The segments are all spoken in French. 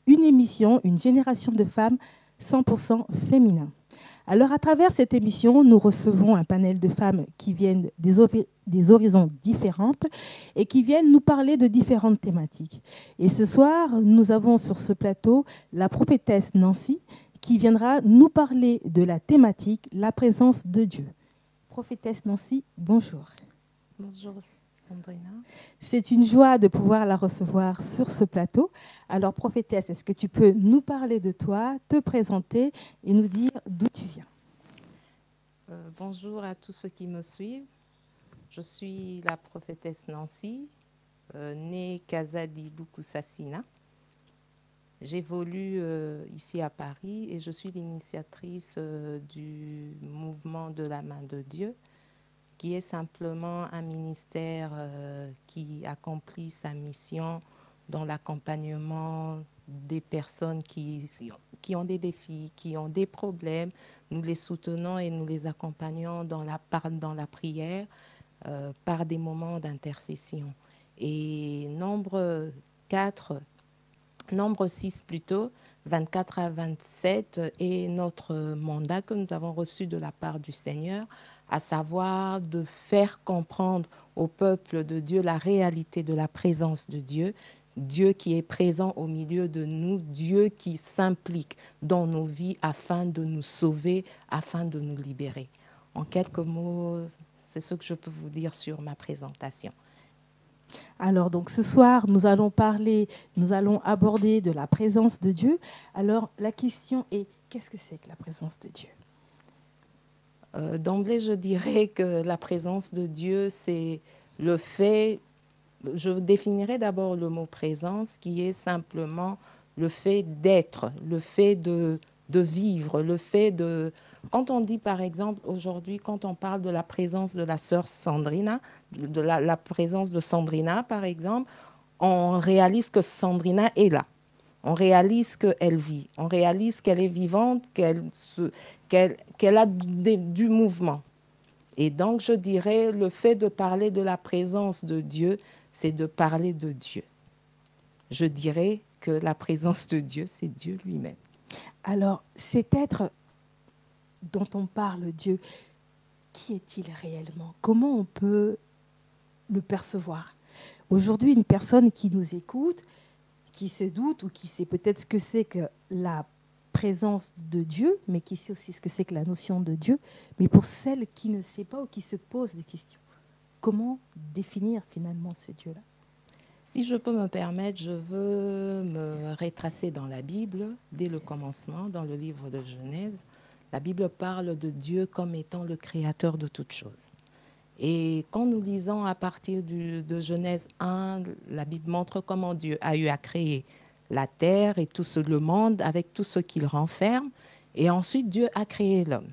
une émission, une génération de femmes 100% féminin. Alors, à travers cette émission, nous recevons un panel de femmes qui viennent des horizons différentes et qui viennent nous parler de différentes thématiques. Et ce soir, nous avons sur ce plateau la prophétesse Nancy qui viendra nous parler de la thématique la présence de Dieu. Prophétesse Nancy, bonjour. Bonjour Sandrina. C'est une joie de pouvoir la recevoir sur ce plateau. Alors, prophétesse, est-ce que tu peux nous parler de toi, te présenter et nous dire d'où tu viens? Bonjour à tous ceux qui me suivent. Je suis la prophétesse Nancy, née Kazadi Lukusassina. J'évolue ici à Paris et je suis l'initiatrice du mouvement de la main de Dieu, qui est simplement un ministère qui accomplit sa mission dans l'accompagnement des personnes qui ont des défis, qui ont des problèmes. Nous les soutenons et nous les accompagnons dans la prière par des moments d'intercession. Et nombre 6 plutôt, 24 à 27, est notre mandat que nous avons reçu de la part du Seigneur, à savoir de faire comprendre au peuple de Dieu la réalité de la présence de Dieu, Dieu qui est présent au milieu de nous, Dieu qui s'implique dans nos vies afin de nous sauver, afin de nous libérer. En quelques mots, c'est ce que je peux vous dire sur ma présentation. Alors, donc, ce soir, nous allons aborder de la présence de Dieu. Alors, la question est, qu'est-ce que c'est que la présence de Dieu? D'emblée, je dirais que la présence de Dieu, c'est le fait, je définirais d'abord le mot présence, qui est simplement le fait d'être, le fait de vivre, le fait de... Quand on dit, par exemple, aujourd'hui, quand on parle de la présence de la sœur Sandrina, de la présence de Sandrina, par exemple, on réalise que Sandrina est là. On réalise qu'elle vit, on réalise qu'elle est vivante, qu'elle a du mouvement. Et donc, je dirais, le fait de parler de la présence de Dieu, c'est de parler de Dieu. Je dirais que la présence de Dieu, c'est Dieu lui-même. Alors, cet être dont on parle, Dieu, qui est-il réellement? Comment on peut le percevoir? Aujourd'hui, une personne qui nous écoute, qui se doute ou qui sait peut-être ce que c'est que la présence de Dieu, mais qui sait aussi ce que c'est que la notion de Dieu, mais pour celle qui ne sait pas ou qui se pose des questions, comment définir finalement ce Dieu-là? Si je peux me permettre, je veux me retracer dans la Bible, dès le commencement, dans le livre de Genèse. La Bible parle de Dieu comme étant le créateur de toutes choses. Et quand nous lisons à partir de Genèse 1, la Bible montre comment Dieu a eu à créer la terre et tout le monde avec tout ce qu'il renferme. Et ensuite, Dieu a créé l'homme.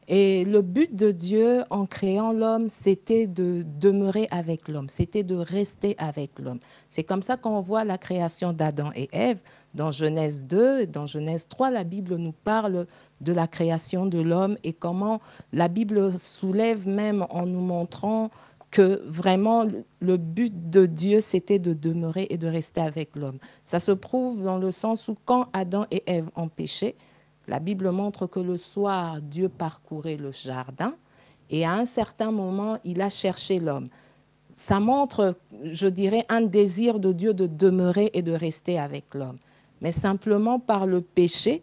Et le but de Dieu en créant l'homme, c'était de demeurer avec l'homme, c'était de rester avec l'homme. C'est comme ça qu'on voit la création d'Adam et Ève. Dans Genèse 2 et dans Genèse 3, la Bible nous parle de la création de l'homme et comment la Bible soulève même en nous montrant que vraiment le but de Dieu, c'était de demeurer et de rester avec l'homme. Ça se prouve dans le sens où quand Adam et Ève ont péché, la Bible montre que le soir, Dieu parcourait le jardin et à un certain moment, il a cherché l'homme. Ça montre, je dirais, un désir de Dieu de demeurer et de rester avec l'homme. Mais simplement par le péché,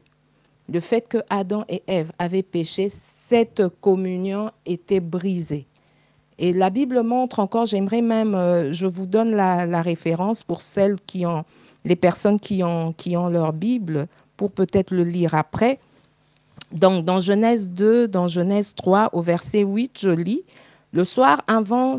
le fait que Adam et Ève avaient péché, cette communion était brisée. Et la Bible montre encore, j'aimerais même, je vous donne la référence pour les personnes qui ont leur Bible, pour peut-être le lire après. Donc, dans Genèse 2, dans Genèse 3, au verset 8, je lis « Le soir, un vent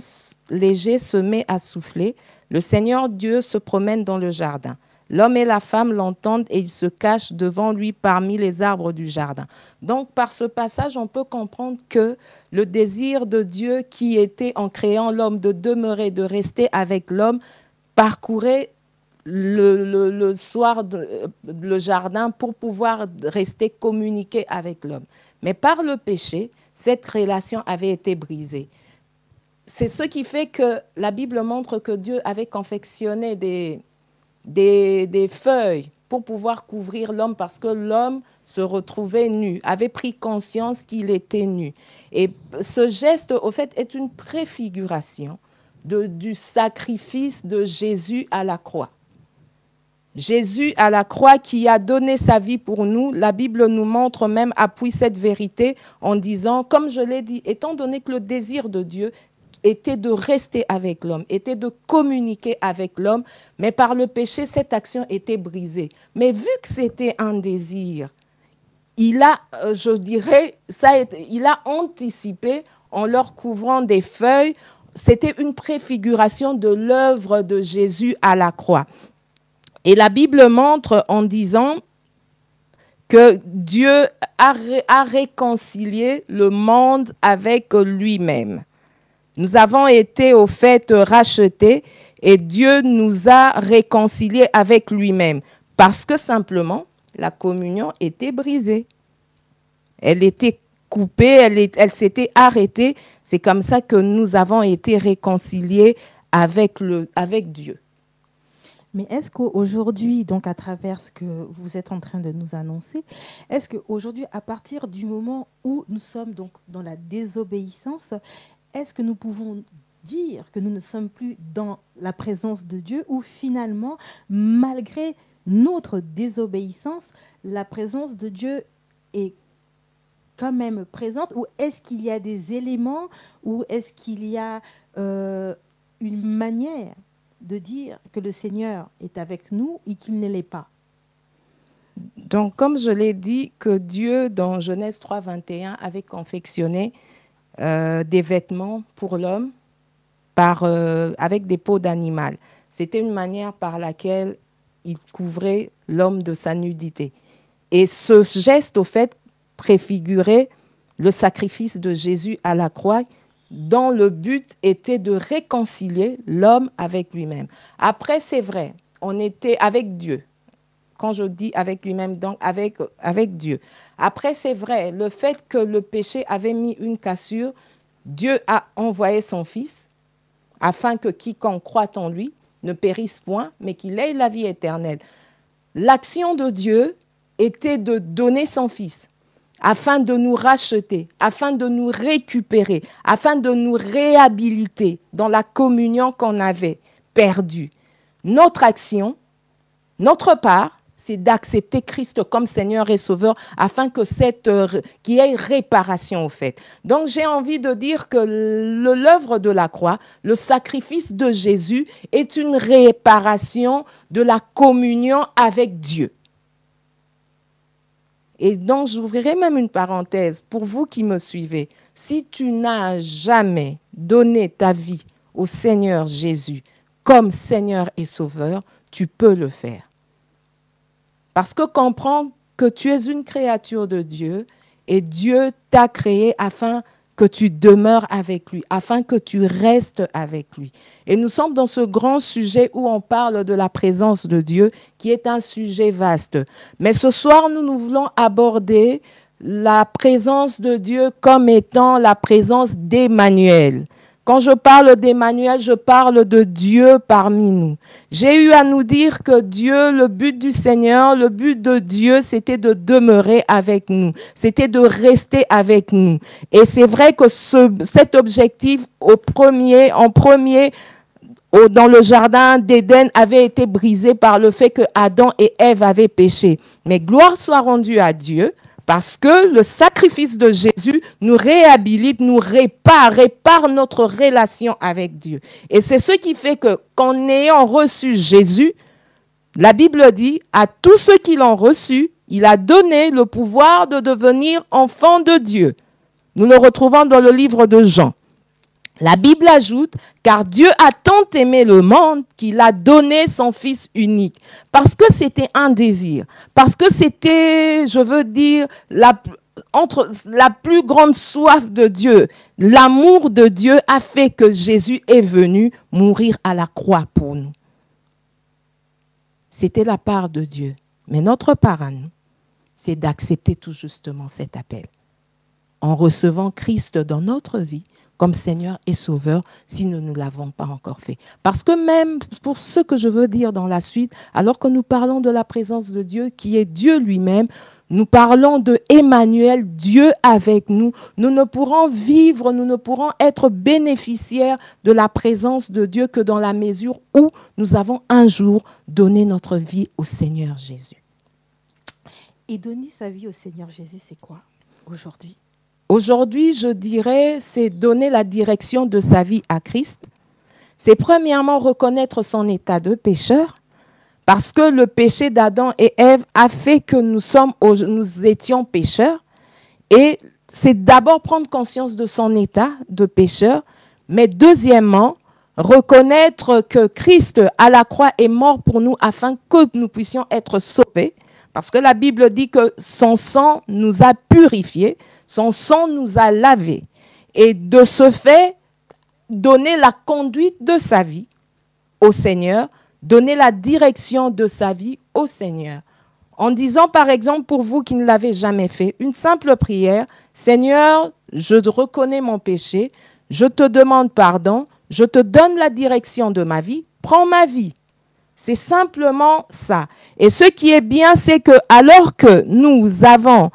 léger se met à souffler. Le Seigneur Dieu se promène dans le jardin. L'homme et la femme l'entendent et ils se cachent devant lui parmi les arbres du jardin. » Donc, par ce passage, on peut comprendre que le désir de Dieu qui était en créant l'homme de demeurer, de rester avec l'homme, parcourait le soir, le jardin pour pouvoir rester communiqué avec l'homme. Mais par le péché, cette relation avait été brisée. C'est ce qui fait que la Bible montre que Dieu avait confectionné des feuilles pour pouvoir couvrir l'homme parce que l'homme se retrouvait nu, avait pris conscience qu'il était nu. Et ce geste, au fait, est une préfiguration du sacrifice de Jésus à la croix. Jésus à la croix qui a donné sa vie pour nous, la Bible nous montre même, appuie cette vérité en disant, comme je l'ai dit, étant donné que le désir de Dieu était de rester avec l'homme, était de communiquer avec l'homme, mais par le péché, cette action était brisée. Mais vu que c'était un désir, il a, je dirais, il a anticipé en leur couvrant des feuilles. C'était une préfiguration de l'œuvre de Jésus à la croix. Et la Bible montre en disant que Dieu a réconcilié le monde avec lui-même. Nous avons été au fait rachetés et Dieu nous a réconciliés avec lui-même parce que simplement la communion était brisée. Elle était coupée, elle s'était arrêtée. C'est comme ça que nous avons été réconciliés avec Dieu. Mais est-ce qu'aujourd'hui, donc à travers ce que vous êtes en train de nous annoncer, est-ce qu'aujourd'hui, à partir du moment où nous sommes donc dans la désobéissance, est-ce que nous pouvons dire que nous ne sommes plus dans la présence de Dieu ou finalement, malgré notre désobéissance, la présence de Dieu est quand même présente, ou est-ce qu'il y a des éléments, ou est-ce qu'il y a une manière de dire que le Seigneur est avec nous et qu'il ne l'est pas? Donc, comme je l'ai dit, que Dieu, dans Genèse 3, 21, avait confectionné des vêtements pour l'homme avec des peaux d'animal. C'était une manière par laquelle il couvrait l'homme de sa nudité. Et ce geste, au fait, préfigurait le sacrifice de Jésus à la croix, dont le but était de réconcilier l'homme avec lui-même. Après, c'est vrai, on était avec Dieu. Quand je dis avec lui-même, donc avec Dieu. Après, c'est vrai, le fait que le péché avait mis une cassure, Dieu a envoyé son Fils afin que quiconque croit en lui ne périsse point, mais qu'il ait la vie éternelle. L'action de Dieu était de donner son Fils afin de nous racheter, afin de nous récupérer, afin de nous réhabiliter dans la communion qu'on avait perdue. Notre action, notre part, c'est d'accepter Christ comme Seigneur et Sauveur afin que qu'il y ait réparation au fait. Donc j'ai envie de dire que l'œuvre de la croix, le sacrifice de Jésus est une réparation de la communion avec Dieu. Et donc, j'ouvrirai même une parenthèse pour vous qui me suivez. Si tu n'as jamais donné ta vie au Seigneur Jésus comme Seigneur et Sauveur, tu peux le faire. Parce que comprends que tu es une créature de Dieu et Dieu t'a créé afin que tu demeures avec lui, afin que tu restes avec lui. Et nous sommes dans ce grand sujet où on parle de la présence de Dieu, qui est un sujet vaste. Mais ce soir, nous voulons aborder la présence de Dieu comme étant la présence d'Emmanuel. Quand je parle d'Emmanuel, je parle de Dieu parmi nous. J'ai eu à nous dire que Dieu, le but du Seigneur, le but de Dieu, c'était de demeurer avec nous. C'était de rester avec nous. Et c'est vrai que cet objectif, dans le jardin d'Éden, avait été brisé par le fait que Adam et Ève avaient péché. Mais gloire soit rendue à Dieu, parce que le sacrifice de Jésus nous réhabilite, nous répare notre relation avec Dieu. Et c'est ce qui fait que, qu'en ayant reçu Jésus, la Bible dit, à tous ceux qui l'ont reçu, il a donné le pouvoir de devenir enfants de Dieu. Nous le retrouvons dans le livre de Jean. La Bible ajoute, car Dieu a tant aimé le monde qu'il a donné son Fils unique. Parce que c'était un désir. Parce que c'était, je veux dire, la plus grande soif de Dieu. L'amour de Dieu a fait que Jésus est venu mourir à la croix pour nous. C'était la part de Dieu. Mais notre part à nous, c'est d'accepter tout justement cet appel. en recevant Christ dans notre vie comme Seigneur et Sauveur si nous ne l'avons pas encore fait. Parce que même pour ce que je veux dire dans la suite, alors que nous parlons de la présence de Dieu qui est Dieu lui-même, nous parlons de Emmanuel, Dieu avec nous. Nous ne pourrons vivre, nous ne pourrons être bénéficiaires de la présence de Dieu que dans la mesure où nous avons un jour donné notre vie au Seigneur Jésus. Et donner sa vie au Seigneur Jésus, c'est quoi aujourd'hui? Aujourd'hui, je dirais, c'est donner la direction de sa vie à Christ. C'est premièrement reconnaître son état de pécheur, parce que le péché d'Adam et Ève a fait que nous étions pécheurs. Et c'est d'abord prendre conscience de son état de pécheur, mais deuxièmement, reconnaître que Christ à la croix est mort pour nous afin que nous puissions être sauvés. Parce que la Bible dit que son sang nous a purifiés, son sang nous a lavés. Et de ce fait, donner la conduite de sa vie au Seigneur, donner la direction de sa vie au Seigneur. En disant par exemple pour vous qui ne l'avez jamais fait, une simple prière, Seigneur, je reconnais mon péché, je te demande pardon, je te donne la direction de ma vie, prends ma vie. C'est simplement ça. Et ce qui est bien, c'est que alors que nous avons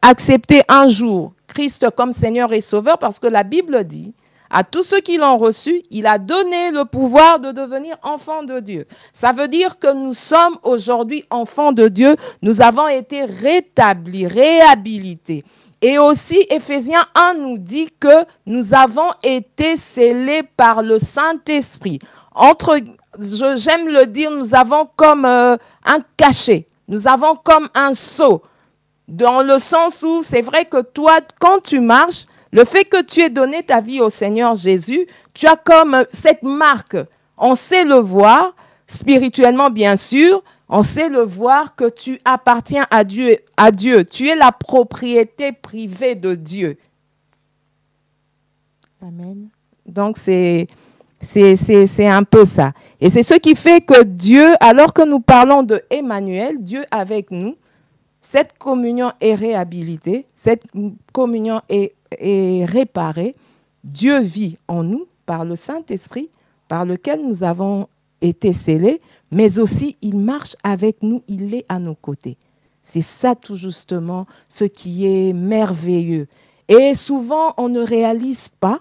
accepté un jour Christ comme Seigneur et Sauveur, parce que la Bible dit, à tous ceux qui l'ont reçu, il a donné le pouvoir de devenir enfants de Dieu. Ça veut dire que nous sommes aujourd'hui enfants de Dieu. Nous avons été rétablis, réhabilités. Et aussi, Éphésiens 1 nous dit que nous avons été scellés par le Saint-Esprit. J'aime le dire, nous avons comme un cachet, nous avons comme un sceau, dans le sens où c'est vrai que toi, quand tu marches, le fait que tu aies donné ta vie au Seigneur Jésus, tu as comme cette marque. On sait le voir, spirituellement bien sûr, on sait le voir que tu appartiens à Dieu. Tu es la propriété privée de Dieu. Amen. Donc c'est un peu ça. Et c'est ce qui fait que Dieu, alors que nous parlons de Emmanuel, Dieu avec nous, cette communion est réhabilitée, cette communion est réparée. Dieu vit en nous par le Saint-Esprit, par lequel nous avons été scellés, mais aussi il marche avec nous, il est à nos côtés. C'est ça tout justement ce qui est merveilleux. Et souvent, on ne réalise pas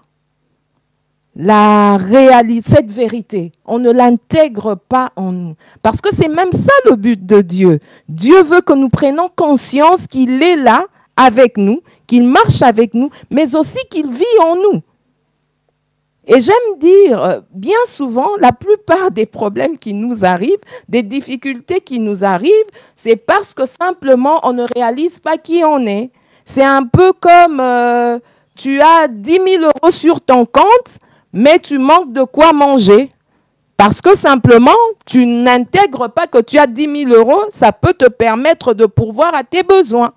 cette vérité. On ne l'intègre pas en nous. Parce que c'est même ça le but de Dieu. Dieu veut que nous prenions conscience qu'il est là avec nous, qu'il marche avec nous, mais aussi qu'il vit en nous. Et j'aime dire, bien souvent, la plupart des problèmes qui nous arrivent, des difficultés qui nous arrivent, c'est parce que simplement on ne réalise pas qui on est. C'est un peu comme tu as 10 000 € sur ton compte, mais tu manques de quoi manger. Parce que simplement, tu n'intègres pas que tu as 10 000 €, ça peut te permettre de pourvoir à tes besoins.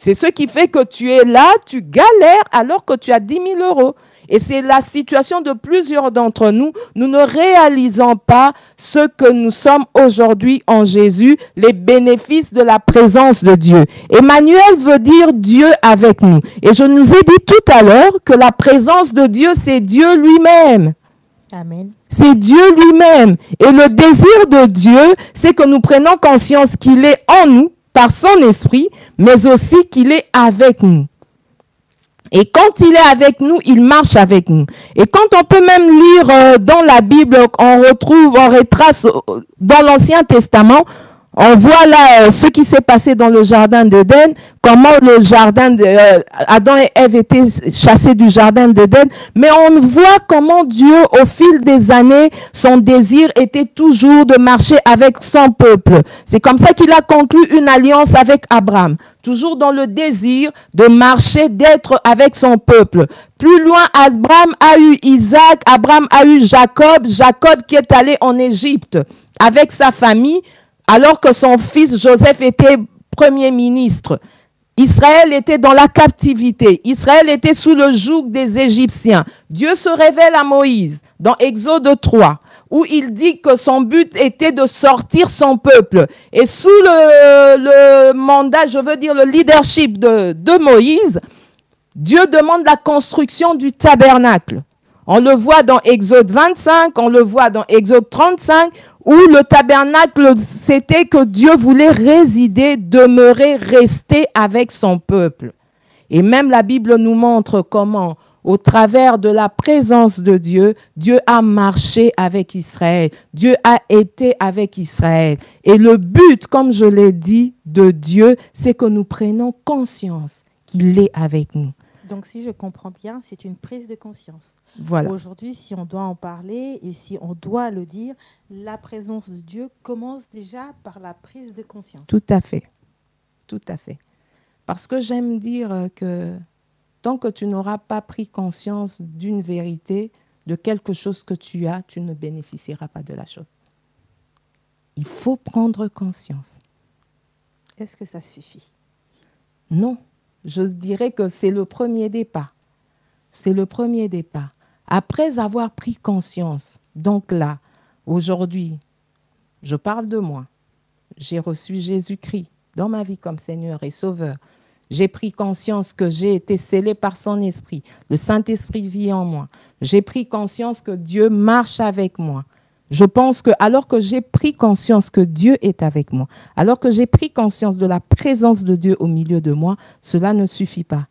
C'est ce qui fait que tu es là, tu galères alors que tu as 10 000 €. Et c'est la situation de plusieurs d'entre nous. Nous ne réalisons pas ce que nous sommes aujourd'hui en Jésus, les bénéfices de la présence de Dieu. Emmanuel veut dire Dieu avec nous. Et je nous ai dit tout à l'heure que la présence de Dieu, c'est Dieu lui-même. Amen. C'est Dieu lui-même. Et le désir de Dieu, c'est que nous prenions conscience qu'il est en nous, par son esprit, mais aussi qu'il est avec nous. Et quand il est avec nous, il marche avec nous. Et quand on peut même lire dans la Bible, on retrace dans l'Ancien Testament, on voit là ce qui s'est passé dans le jardin d'Éden, comment Adam et Ève étaient chassés du jardin d'Éden, mais on voit comment Dieu, au fil des années, son désir était toujours de marcher avec son peuple. C'est comme ça qu'il a conclu une alliance avec Abraham, toujours dans le désir de marcher, d'être avec son peuple. Plus loin, Abraham a eu Isaac, Abraham a eu Jacob, Jacob qui est allé en Égypte avec sa famille, alors que son fils Joseph était premier ministre. Israël était dans la captivité. Israël était sous le joug des Égyptiens. Dieu se révèle à Moïse dans Exode 3, où il dit que son but était de sortir son peuple. Et sous le mandat, je veux dire le leadership de Moïse, Dieu demande la construction du tabernacle. On le voit dans Exode 25, on le voit dans Exode 35, où le tabernacle, c'était que Dieu voulait résider, demeurer, rester avec son peuple. Et même la Bible nous montre comment, au travers de la présence de Dieu, Dieu a marché avec Israël. Dieu a été avec Israël. Et le but, comme je l'ai dit, de Dieu, c'est que nous prenions conscience qu'il est avec nous. Donc, si je comprends bien, c'est une prise de conscience. Voilà. Aujourd'hui, si on doit en parler et si on doit le dire, la présence de Dieu commence déjà par la prise de conscience. Tout à fait. Tout à fait. Parce que j'aime dire que tant que tu n'auras pas pris conscience d'une vérité, de quelque chose que tu as, tu ne bénéficieras pas de la chose. Il faut prendre conscience. Est-ce que ça suffit? Non. Je dirais que c'est le premier départ. C'est le premier départ. Après avoir pris conscience, donc là, aujourd'hui, je parle de moi. J'ai reçu Jésus-Christ dans ma vie comme Seigneur et Sauveur. J'ai pris conscience que j'ai été scellé par son esprit. Le Saint-Esprit vit en moi. J'ai pris conscience que Dieu marche avec moi. Je pense que alors que j'ai pris conscience que Dieu est avec moi, alors que j'ai pris conscience de la présence de Dieu au milieu de moi, cela ne suffit pas.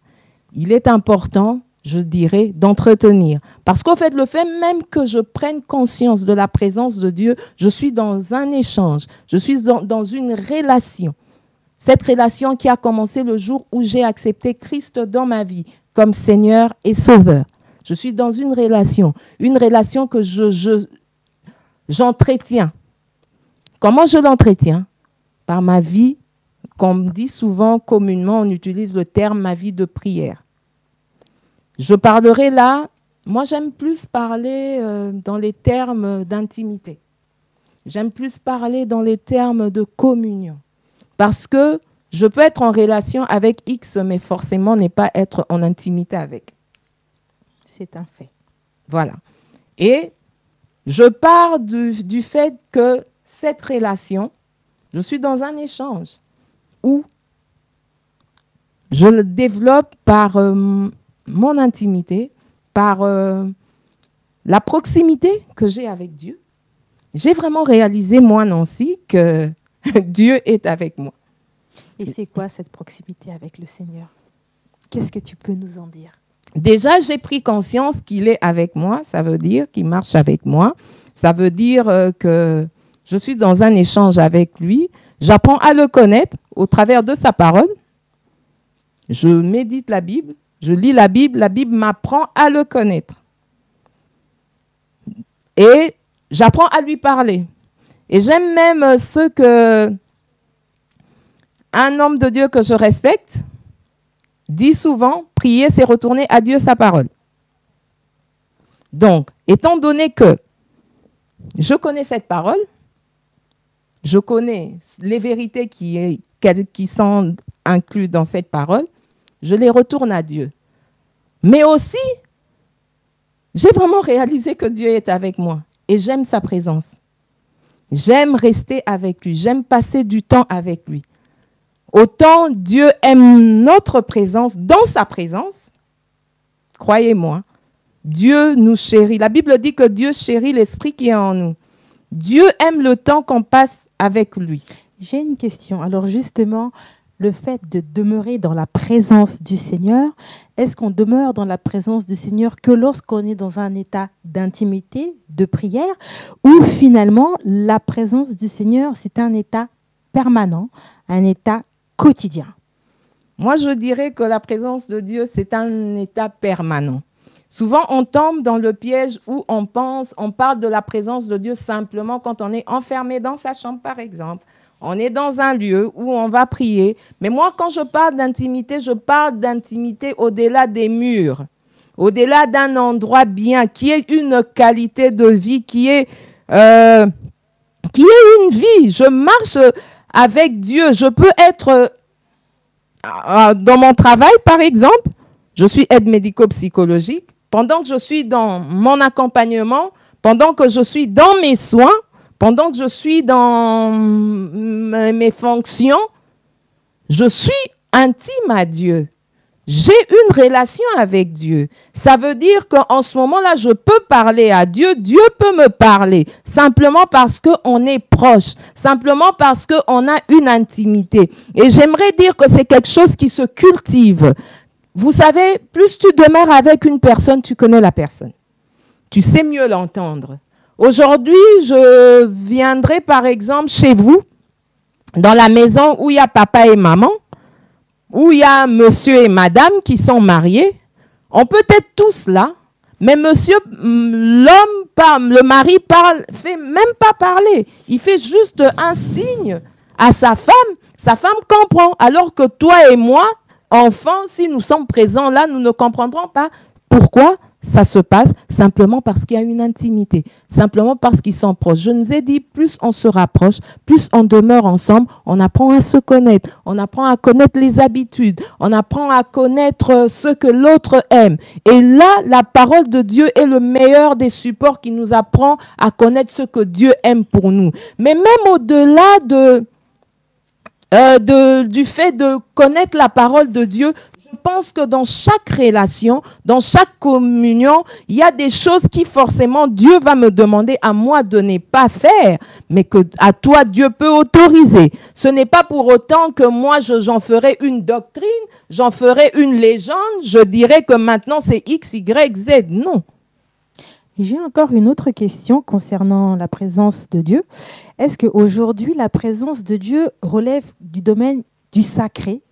Il est important, je dirais, d'entretenir. Parce qu'au fait, le fait même que je prenne conscience de la présence de Dieu, je suis dans un échange, je suis dans une relation. Cette relation qui a commencé le jour où j'ai accepté Christ dans ma vie comme Seigneur et Sauveur. Je suis dans une relation que j'entretiens. Comment je l'entretiens? Par ma vie, comme dit souvent communément, on utilise le terme ma vie de prière. Je parlerai là, moi j'aime plus parler dans les termes d'intimité. J'aime plus parler dans les termes de communion. Parce que je peux être en relation avec X, mais forcément ne pas être en intimité avec. C'est un fait. Voilà. Et je pars du fait que cette relation, je suis dans un échange où je le développe par mon intimité, par la proximité que j'ai avec Dieu. J'ai vraiment réalisé, moi, Nancy, que Dieu est avec moi. Et c'est quoi cette proximité avec le Seigneur? Qu'est-ce que tu peux nous en dire? Déjà, j'ai pris conscience qu'il est avec moi. Ça veut dire qu'il marche avec moi. Ça veut dire que je suis dans un échange avec lui. J'apprends à le connaître au travers de sa parole. Je médite la Bible. Je lis la Bible m'apprend à le connaître. Et j'apprends à lui parler. Et j'aime même ce que un homme de Dieu que je respecte dit souvent, prier, c'est retourner à Dieu sa parole. Donc, étant donné que je connais cette parole, je connais les vérités qui sont incluses dans cette parole, je les retourne à Dieu. Mais aussi, j'ai vraiment réalisé que Dieu est avec moi et j'aime sa présence. J'aime rester avec lui, j'aime passer du temps avec lui. Autant Dieu aime notre présence, dans sa présence, croyez-moi, Dieu nous chérit. La Bible dit que Dieu chérit l'esprit qui est en nous. Dieu aime le temps qu'on passe avec lui. J'ai une question. Alors justement, le fait de demeurer dans la présence du Seigneur, est-ce qu'on demeure dans la présence du Seigneur que lorsqu'on est dans un état d'intimité, de prière, ou finalement la présence du Seigneur, c'est un état permanent, un état quotidien? Moi, je dirais que la présence de Dieu, c'est un état permanent. Souvent, on tombe dans le piège où on parle de la présence de Dieu simplement quand on est enfermé dans sa chambre, par exemple. On est dans un lieu où on va prier. Mais moi, quand je parle d'intimité, je parle d'intimité au-delà des murs, au-delà d'un endroit bien, qui est une qualité de vie, qui est une vie. Je marche avec Dieu. Je peux être dans mon travail, par exemple. Je suis aide médico-psychologique. Pendant que je suis dans mon accompagnement, pendant que je suis dans mes soins, pendant que je suis dans mes fonctions, je suis intime à Dieu. J'ai une relation avec Dieu. Ça veut dire qu'en ce moment-là, je peux parler à Dieu. Dieu peut me parler simplement parce qu'on est proche, simplement parce qu'on a une intimité. Et j'aimerais dire que c'est quelque chose qui se cultive. Vous savez, plus tu demeures avec une personne, tu connais la personne. Tu sais mieux l'entendre. Aujourd'hui, je viendrai par exemple chez vous, dans la maison où il y a papa et maman, où il y a monsieur et madame qui sont mariés. On peut être tous là, mais monsieur, l'homme parle, le mari parle, fait même pas parler. Il fait juste un signe à sa femme comprend. Alors que toi et moi, enfants, si nous sommes présents là, nous ne comprendrons pas. Pourquoi ça se passe? Simplement parce qu'il y a une intimité, simplement parce qu'ils sont proches. Je nous ai dit, plus on se rapproche, plus on demeure ensemble, on apprend à se connaître, on apprend à connaître les habitudes, on apprend à connaître ce que l'autre aime. Et là, la parole de Dieu est le meilleur des supports qui nous apprend à connaître ce que Dieu aime pour nous. Mais même au-delà du fait de connaître la parole de Dieu, je pense que dans chaque relation, dans chaque communion, il y a des choses qui forcément Dieu va me demander à moi de ne pas faire, mais que à toi Dieu peut autoriser. Ce n'est pas pour autant que moi j'en ferai une doctrine, j'en ferai une légende, je dirais que maintenant c'est X, Y, Z. Non. J'ai encore une autre question concernant la présence de Dieu. Est-ce qu'aujourd'hui, la présence de Dieu relève du domaine du sacré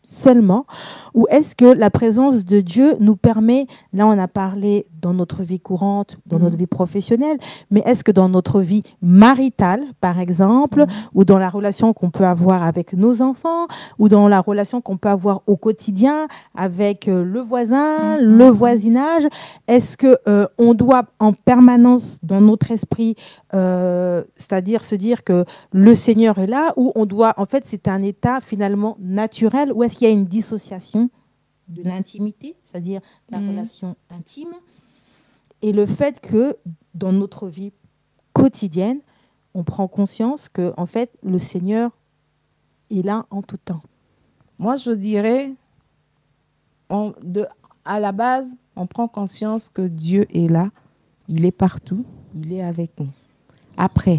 seulement, ou est-ce que la présence de Dieu nous permet, là on a parlé dans notre vie courante, dans notre vie professionnelle, mais est-ce que dans notre vie maritale, par exemple, ou dans la relation qu'on peut avoir avec nos enfants, ou dans la relation qu'on peut avoir au quotidien avec le voisin, le voisinage, est-ce que on doit en permanence dans notre esprit, c'est-à-dire se dire que le Seigneur est là, ou on doit, en fait, c'est un état finalement naturel, ou est-ce qu'il y a une dissociation de l'intimité, c'est-à-dire la relation intime, et le fait que dans notre vie quotidienne, on prend conscience que en fait, le Seigneur est là en tout temps. Moi, je dirais, à la base, on prend conscience que Dieu est là, il est partout, il est avec nous. Après,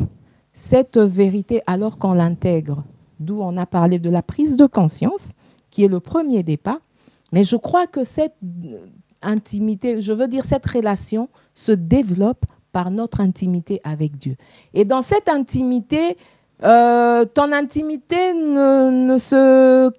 cette vérité, alors qu'on l'intègre, d'où on a parlé de la prise de conscience, qui est le premier départ, mais je crois que cette intimité, je veux dire cette relation, se développe par notre intimité avec Dieu. Et dans cette intimité, ton intimité ne se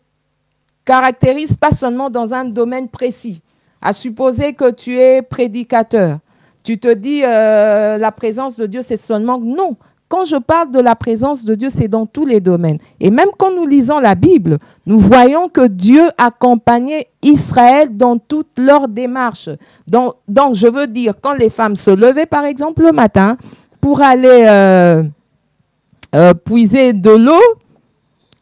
caractérise pas seulement dans un domaine précis. À supposer que tu es prédicateur, tu te dis la présence de Dieu, c'est seulement... Non. Quand je parle de la présence de Dieu, c'est dans tous les domaines. Et même quand nous lisons la Bible, nous voyons que Dieu accompagnait Israël dans toute leur démarche. Donc, je veux dire, quand les femmes se levaient, par exemple, le matin, pour aller puiser de l'eau,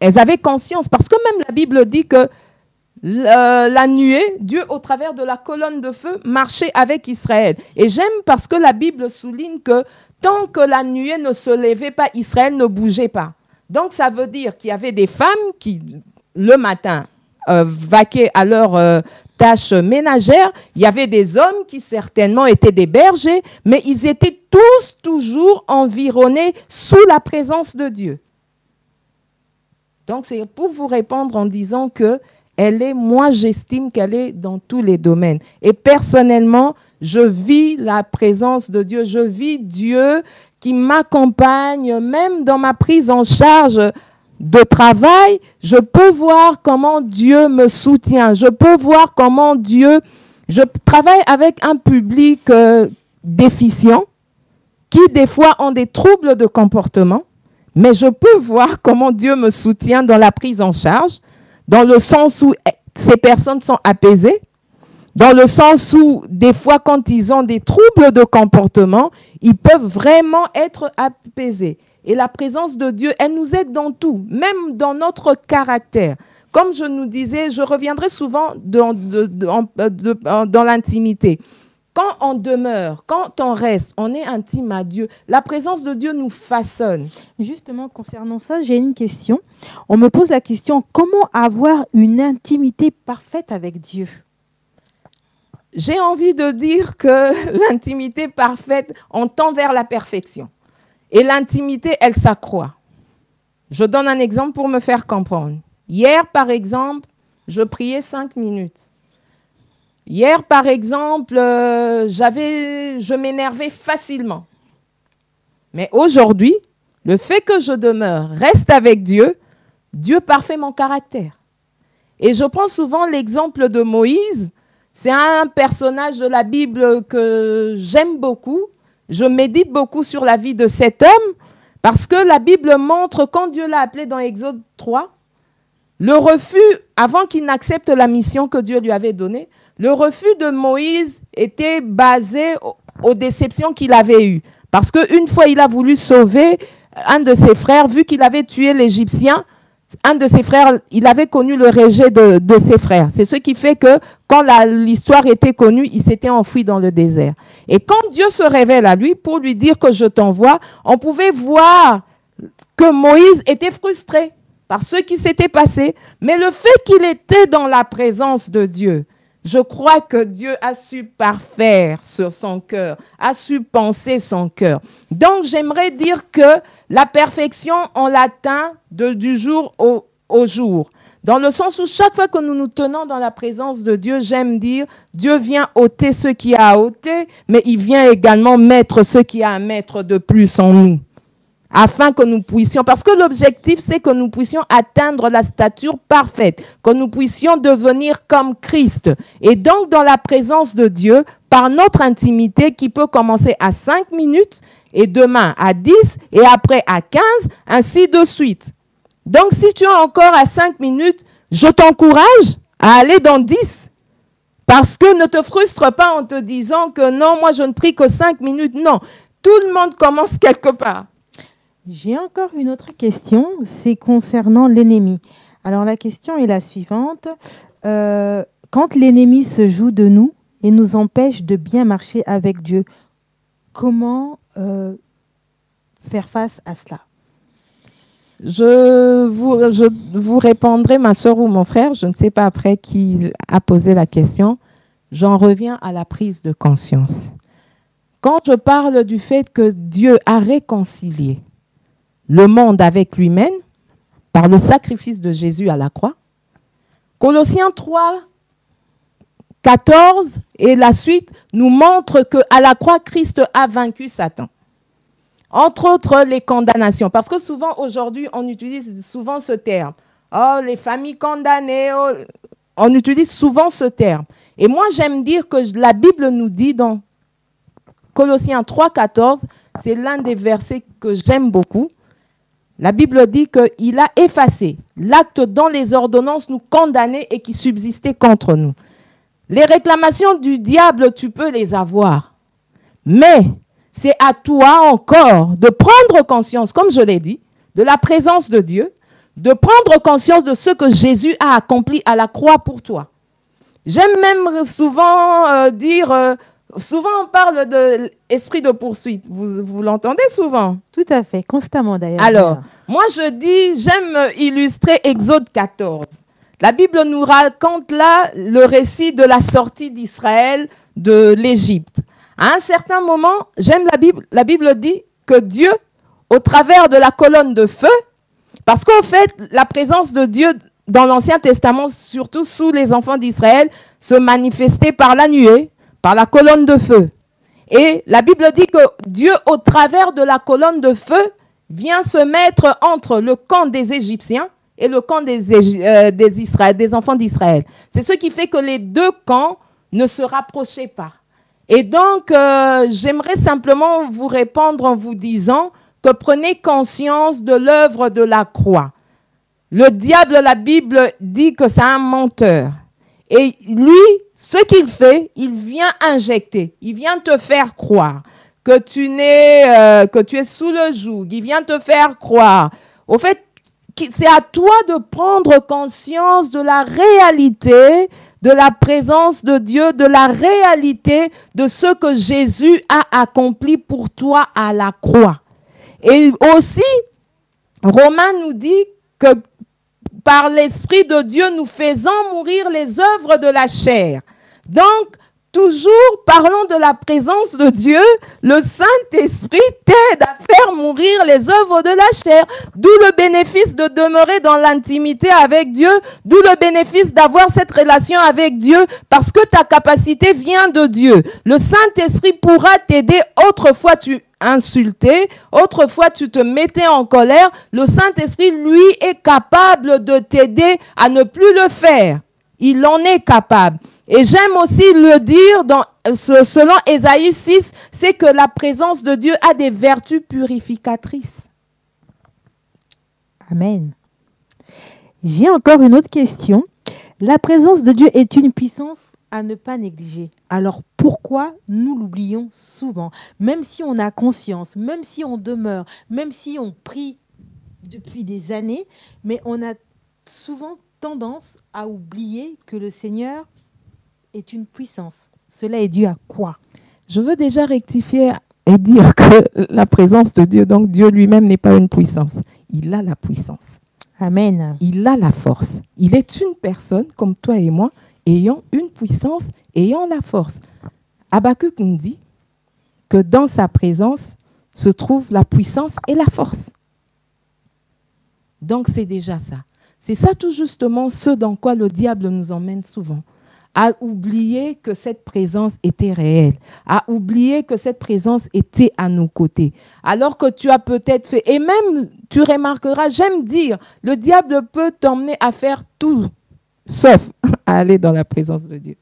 elles avaient conscience. Parce que même la Bible dit que la nuée, Dieu, au travers de la colonne de feu, marchait avec Israël. Et j'aime parce que la Bible souligne que tant que la nuée ne se levait pas, Israël ne bougeait pas. Donc, ça veut dire qu'il y avait des femmes qui, le matin, vaquaient à leurs tâches ménagères. Il y avait des hommes qui, certainement, étaient des bergers, mais ils étaient tous toujours environnés sous la présence de Dieu. Donc, c'est pour vous répondre en disant que moi, j'estime qu'elle est dans tous les domaines. Et personnellement, je vis la présence de Dieu. Je vis Dieu qui m'accompagne, même dans ma prise en charge de travail. Je peux voir comment Dieu me soutient. Je peux voir comment Dieu... Je travaille avec un public déficient qui, des fois, ont des troubles de comportement. Mais je peux voir comment Dieu me soutient dans la prise en charge, dans le sens où ces personnes sont apaisées, dans le sens où, des fois, quand ils ont des troubles de comportement, ils peuvent vraiment être apaisés. Et la présence de Dieu, elle nous aide dans tout, même dans notre caractère. Comme je nous disais, je reviendrai souvent dans l'intimité. quand on demeure, quand on reste, on est intime à Dieu. La présence de Dieu nous façonne. Justement, concernant ça, j'ai une question. On me pose la question, comment avoir une intimité parfaite avec Dieu? J'ai envie de dire que l'intimité parfaite, on tend vers la perfection. Et l'intimité, elle s'accroît. Je donne un exemple pour me faire comprendre. Hier, par exemple, je priais 5 minutes. Hier, par exemple, je m'énervais facilement. Mais aujourd'hui, le fait que je demeure, reste avec Dieu, Dieu parfait mon caractère. Et je prends souvent l'exemple de Moïse. C'est un personnage de la Bible que j'aime beaucoup. Je médite beaucoup sur la vie de cet homme parce que la Bible montre, quand Dieu l'a appelé dans Exode 3, le refus, avant qu'il n'accepte la mission que Dieu lui avait donnée, le refus de Moïse était basé aux déceptions qu'il avait eues. Parce qu'une fois, il a voulu sauver un de ses frères, vu qu'il avait tué l'Égyptien, un de ses frères, il avait connu le rejet de ses frères. C'est ce qui fait que quand l'histoire était connue, il s'était enfui dans le désert. Et quand Dieu se révèle à lui pour lui dire que je t'envoie, on pouvait voir que Moïse était frustré par ce qui s'était passé. Mais le fait qu'il était dans la présence de Dieu, je crois que Dieu a su parfaire sur son cœur, a su penser son cœur. Donc, j'aimerais dire que la perfection, on l'atteint du jour au jour. Dans le sens où chaque fois que nous nous tenons dans la présence de Dieu, j'aime dire, Dieu vient ôter ce qu'il y a à ôter, mais il vient également mettre ce qu'il y a à mettre de plus en nous. Afin que nous puissions, parce que l'objectif, c'est que nous puissions atteindre la stature parfaite, que nous puissions devenir comme Christ. Et donc, dans la présence de Dieu, par notre intimité qui peut commencer à 5 minutes, et demain à 10, et après à 15, ainsi de suite. Donc, si tu es encore à 5 minutes, je t'encourage à aller dans 10. Parce que ne te frustre pas en te disant que non, moi je ne prie que 5 minutes. Non, tout le monde commence quelque part. J'ai encore une autre question, c'est concernant l'ennemi. Alors la question est la suivante. Quand l'ennemi se joue de nous et nous empêche de bien marcher avec Dieu, comment faire face à cela? Je vous répondrai, ma soeur ou mon frère, je ne sais pas après qui a posé la question. J'en reviens à la prise de conscience. Quand je parle du fait que Dieu a réconcilié le monde avec lui-même par le sacrifice de Jésus à la croix, Colossiens 3, 14 et la suite nous montrent qu'à la croix, Christ a vaincu Satan. Entre autres, les condamnations. Parce que souvent, aujourd'hui, on utilise souvent ce terme. Oh, les familles condamnées. Oh, on utilise souvent ce terme. Et moi, j'aime dire que la Bible nous dit dans Colossiens 3, 14, c'est l'un des versets que j'aime beaucoup. La Bible dit qu'il a effacé l'acte dont les ordonnances nous condamnaient et qui subsistaient contre nous. Les réclamations du diable, tu peux les avoir. Mais c'est à toi encore de prendre conscience, comme je l'ai dit, de la présence de Dieu, de prendre conscience de ce que Jésus a accompli à la croix pour toi. J'aime même souvent dire... Souvent, on parle de l'esprit de poursuite. Vous l'entendez souvent? Tout à fait, constamment d'ailleurs. Alors, moi je dis, j'aime illustrer Exode 14. La Bible nous raconte là le récit de la sortie d'Israël de l'Égypte. À un certain moment, j'aime la Bible. La Bible dit que Dieu, au travers de la colonne de feu, parce qu'en fait, la présence de Dieu dans l'Ancien Testament, surtout sous les enfants d'Israël, se manifestait par la nuée, par la colonne de feu. Et la Bible dit que Dieu, au travers de la colonne de feu, vient se mettre entre le camp des Égyptiens et le camp des enfants d'Israël. C'est ce qui fait que les deux camps ne se rapprochaient pas. Et donc, j'aimerais simplement vous répondre en vous disant que prenez conscience de l'œuvre de la croix. Le diable, la Bible dit que c'est un menteur. Et lui, ce qu'il fait, il vient injecter, il vient te faire croire que tu es sous le joug, il vient te faire croire. Au fait, c'est à toi de prendre conscience de la réalité de la présence de Dieu, de la réalité de ce que Jésus a accompli pour toi à la croix. Et aussi, Romains nous dit que par l'Esprit de Dieu, nous faisons mourir les œuvres de la chair. Donc, toujours parlons de la présence de Dieu. Le Saint-Esprit t'aide à faire mourir les œuvres de la chair. D'où le bénéfice de demeurer dans l'intimité avec Dieu. D'où le bénéfice d'avoir cette relation avec Dieu parce que ta capacité vient de Dieu. Le Saint-Esprit pourra t'aider. Autrefois, tu insultais, autrefois tu te mettais en colère. Le Saint-Esprit, lui, est capable de t'aider à ne plus le faire. Il en est capable. Et j'aime aussi le dire selon Ésaïe 6, c'est que la présence de Dieu a des vertus purificatrices. Amen. J'ai encore une autre question. La présence de Dieu est une puissance à ne pas négliger. Alors pourquoi nous l'oublions souvent? Même si on a conscience, même si on demeure, même si on prie depuis des années, mais on a souvent tendance à oublier que le Seigneur est une puissance. Cela est dû à quoi? Je veux déjà rectifier et dire que la présence de Dieu, donc Dieu lui-même n'est pas une puissance. Il a la puissance. Amen. Il a la force. Il est une personne comme toi et moi, ayant une puissance, ayant la force. Habakkuk nous dit que dans sa présence se trouve la puissance et la force. Donc c'est déjà ça. C'est ça tout justement ce dans quoi le diable nous emmène souvent. À oublier que cette présence était réelle, à oublier que cette présence était à nos côtés. Alors que tu as peut-être fait, et même tu remarqueras, j'aime dire, le diable peut t'emmener à faire tout, sauf à aller dans la présence de Dieu.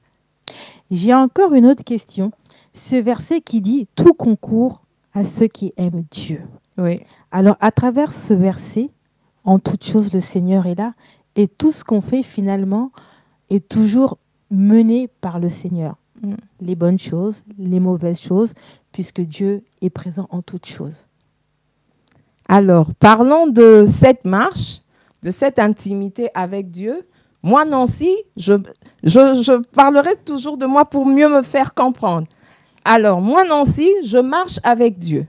J'ai encore une autre question. Ce verset qui dit « Tout concourt à ceux qui aiment Dieu ». Oui. Alors, à travers ce verset, en toute chose, le Seigneur est là et tout ce qu'on fait finalement est toujours mené par le Seigneur. Les bonnes choses, les mauvaises choses, puisque Dieu est présent en toutes choses. Alors, parlons de cette marche, de cette intimité avec Dieu. Moi, Nancy, je parlerai toujours de moi pour mieux me faire comprendre. Alors, moi, Nancy, je marche avec Dieu.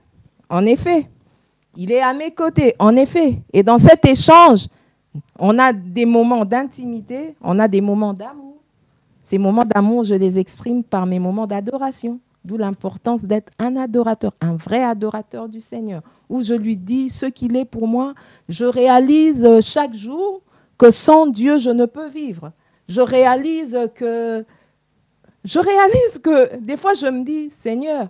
En effet, il est à mes côtés, en effet. Et dans cet échange, on a des moments d'intimité, on a des moments d'amour. Ces moments d'amour, je les exprime par mes moments d'adoration. D'où l'importance d'être un adorateur, un vrai adorateur du Seigneur, où je lui dis ce qu'il est pour moi. Je réalise chaque jour que sans Dieu, je ne peux vivre. Je réalise que des fois, je me dis, Seigneur,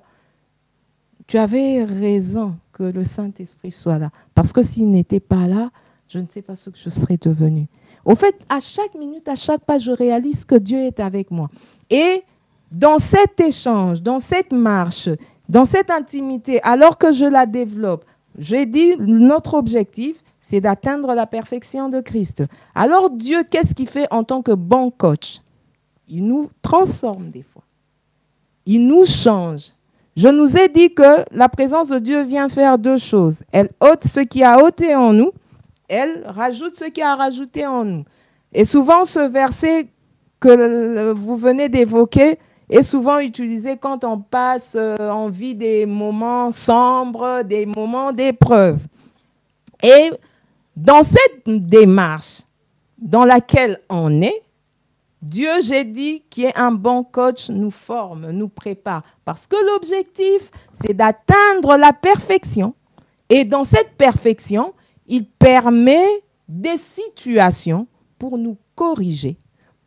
tu avais raison que le Saint-Esprit soit là. Parce que s'il n'était pas là, je ne sais pas ce que je serais devenue. Au fait, à chaque minute, à chaque pas, je réalise que Dieu est avec moi. Et dans cet échange, dans cette marche, dans cette intimité, alors que je la développe, j'ai dit, notre objectif, c'est d'atteindre la perfection de Christ. Alors Dieu, qu'est-ce qu'il fait en tant que bon coach? Il nous transforme des fois. Il nous change. Je nous ai dit que la présence de Dieu vient faire deux choses. Elle ôte ce qui a ôté en nous. Elle rajoute ce qui a rajouté en nous. Et souvent, ce verset que vous venez d'évoquer est souvent utilisé quand on passe, on vit des moments sombres, des moments d'épreuve. Et dans cette démarche dans laquelle on est, Dieu, j'ai dit, qui est un bon coach, nous forme, nous prépare. Parce que l'objectif, c'est d'atteindre la perfection. Et dans cette perfection, il permet des situations pour nous corriger,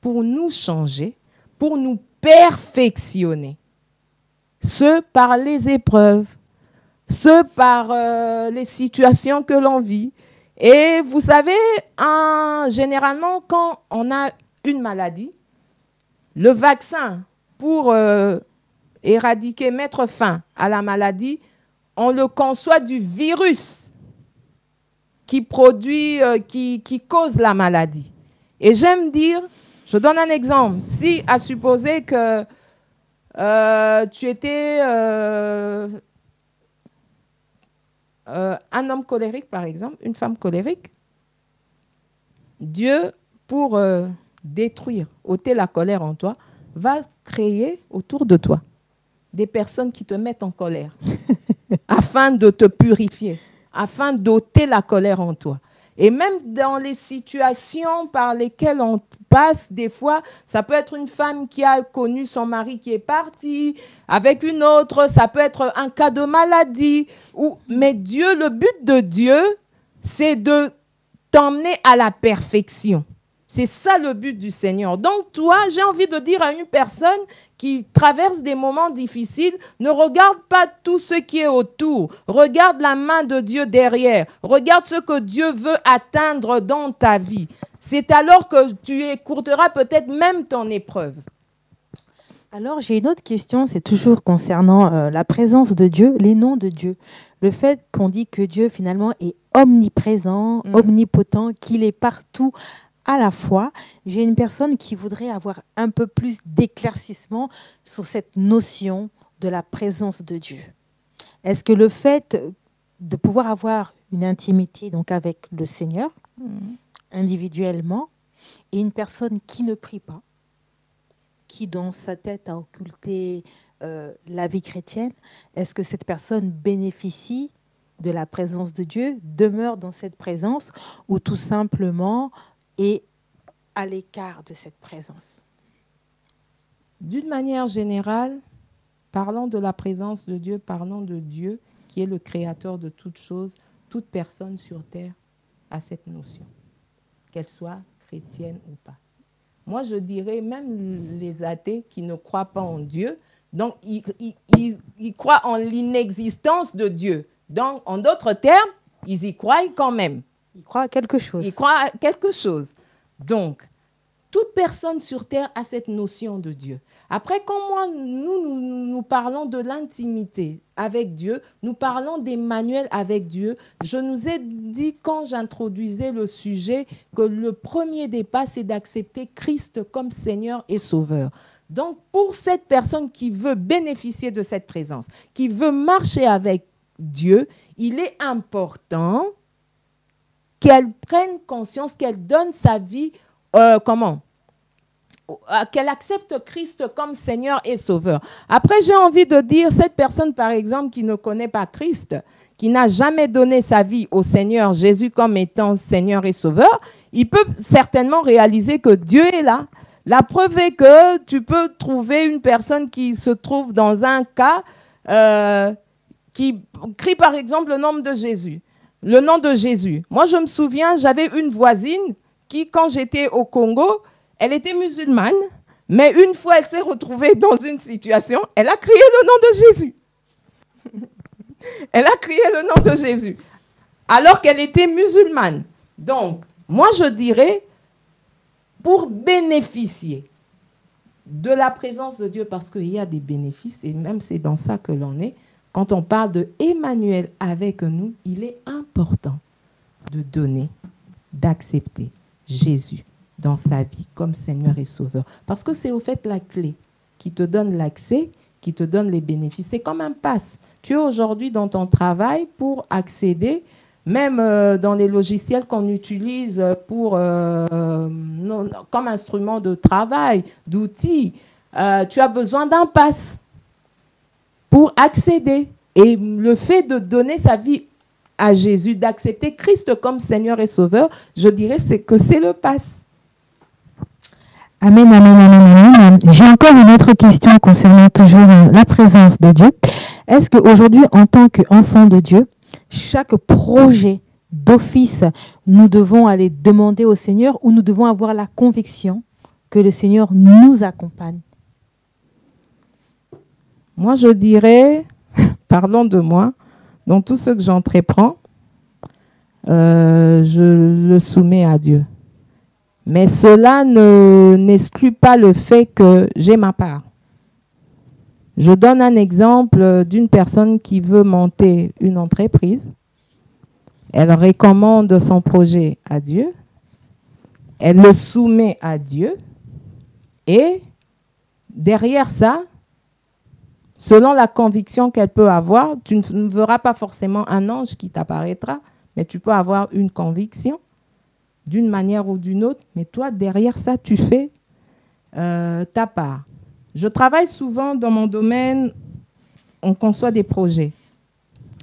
pour nous changer, pour nous perfectionner. Ce par les épreuves, ce par les situations que l'on vit. Et vous savez, généralement, quand on a une maladie, le vaccin pour éradiquer, mettre fin à la maladie, on le conçoit du virus qui produit, qui cause la maladie. Et j'aime dire, je donne un exemple. Si, à supposer que tu étais un homme colérique, par exemple, une femme colérique, Dieu, pour détruire, ôter la colère en toi, va créer autour de toi des personnes qui te mettent en colère afin de te purifier, afin d'ôter la colère en toi. Et même dans les situations par lesquelles on passe, des fois, ça peut être une femme qui a connu son mari qui est parti avec une autre, ça peut être un cas de maladie. Mais Dieu, le but de Dieu, c'est de t'emmener à la perfection. C'est ça le but du Seigneur. Donc toi, j'ai envie de dire à une personne qui traverse des moments difficiles, ne regarde pas tout ce qui est autour. Regarde la main de Dieu derrière. Regarde ce que Dieu veut atteindre dans ta vie. C'est alors que tu écourteras peut-être même ton épreuve. Alors, j'ai une autre question, c'est toujours concernant la présence de Dieu, les noms de Dieu. Le fait qu'on dit que Dieu, finalement, est omniprésent, omnipotent, qu'il est partout à la fois. J'ai une personne qui voudrait avoir un peu plus d'éclaircissement sur cette notion de la présence de Dieu. Est-ce que le fait de pouvoir avoir une intimité donc avec le Seigneur, individuellement, et une personne qui ne prie pas, qui dans sa tête a occulté la vie chrétienne, est-ce que cette personne bénéficie de la présence de Dieu, demeure dans cette présence, ou tout simplement est à l'écart de cette présence? D'une manière générale, parlons de la présence de Dieu, parlons de Dieu qui est le créateur de toutes choses. Toute personne sur terre a cette notion, qu'elle soit chrétienne ou pas. Moi, je dirais même les athées qui ne croient pas en Dieu, donc ils croient en l'inexistence de Dieu. Donc, en d'autres termes, ils y croient quand même. Ils croient à quelque chose. Ils croient à quelque chose. Donc, toute personne sur terre a cette notion de Dieu. Après, quand nous parlons de l'intimité avec Dieu, nous parlons d'Emmanuel avec Dieu, je nous ai dit quand j'introduisais le sujet que le premier des pas, c'est d'accepter Christ comme Seigneur et Sauveur. Donc, pour cette personne qui veut bénéficier de cette présence, qui veut marcher avec Dieu, il est important qu'elle prenne conscience, qu'elle donne sa vie, qu'elle accepte Christ comme Seigneur et Sauveur. Après, j'ai envie de dire, cette personne, par exemple, qui ne connaît pas Christ, qui n'a jamais donné sa vie au Seigneur Jésus comme étant Seigneur et Sauveur, il peut certainement réaliser que Dieu est là. La preuve est que tu peux trouver une personne qui se trouve dans un cas, qui crie par exemple le nom de Jésus. Le nom de Jésus. Moi, je me souviens, j'avais une voisine qui, quand j'étais au Congo, elle était musulmane, mais une fois elle s'est retrouvée dans une situation, elle a crié le nom de Jésus. Elle a crié le nom de Jésus, alors qu'elle était musulmane. Donc, moi, je dirais, pour bénéficier de la présence de Dieu, parce qu'il y a des bénéfices, et même c'est dans ça que l'on est, quand on parle de Emmanuel avec nous, il est important de donner, d'accepter Jésus dans sa vie comme Seigneur et Sauveur. Parce que c'est au fait la clé qui te donne l'accès, qui te donne les bénéfices. C'est comme un pass. Tu es aujourd'hui dans ton travail pour accéder, même dans les logiciels qu'on utilise pour, comme instrument de travail, d'outils, tu as besoin d'un pass pour accéder. Et le fait de donner sa vie à Jésus, d'accepter Christ comme Seigneur et Sauveur, je dirais que c'est le pass. Amen, amen, amen, amen. J'ai encore une autre question concernant toujours la présence de Dieu. Est-ce qu'aujourd'hui, en tant qu'enfant de Dieu, chaque projet d'office, nous devons aller demander au Seigneur, ou nous devons avoir la conviction que le Seigneur nous accompagne? Moi, je dirais, parlons de moi, dans tout ce que j'entreprends, je le soumets à Dieu. Mais cela n'exclut pas le fait que j'ai ma part. Je donne un exemple d'une personne qui veut monter une entreprise. Elle recommande son projet à Dieu. Elle le soumet à Dieu. Et derrière ça, selon la conviction qu'elle peut avoir, tu ne verras pas forcément un ange qui t'apparaîtra, mais tu peux avoir une conviction. d'une manière ou d'une autre, mais toi, derrière ça, tu fais ta part. Je travaille souvent dans mon domaine, on conçoit des projets.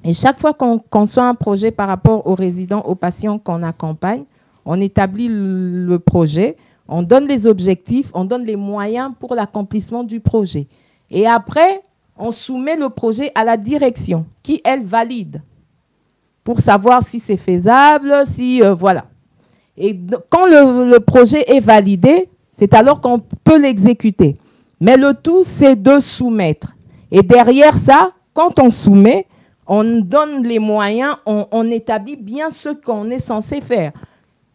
Et chaque fois qu'on conçoit un projet par rapport aux résidents, aux patients qu'on accompagne, on établit le projet, on donne les objectifs, on donne les moyens pour l'accomplissement du projet. Et après, on soumet le projet à la direction qui, elle, valide pour savoir si c'est faisable, si voilà. Et quand le projet est validé, c'est alors qu'on peut l'exécuter. Mais le tout, c'est de soumettre. Et derrière ça, quand on soumet, on donne les moyens, on établit bien ce qu'on est censé faire.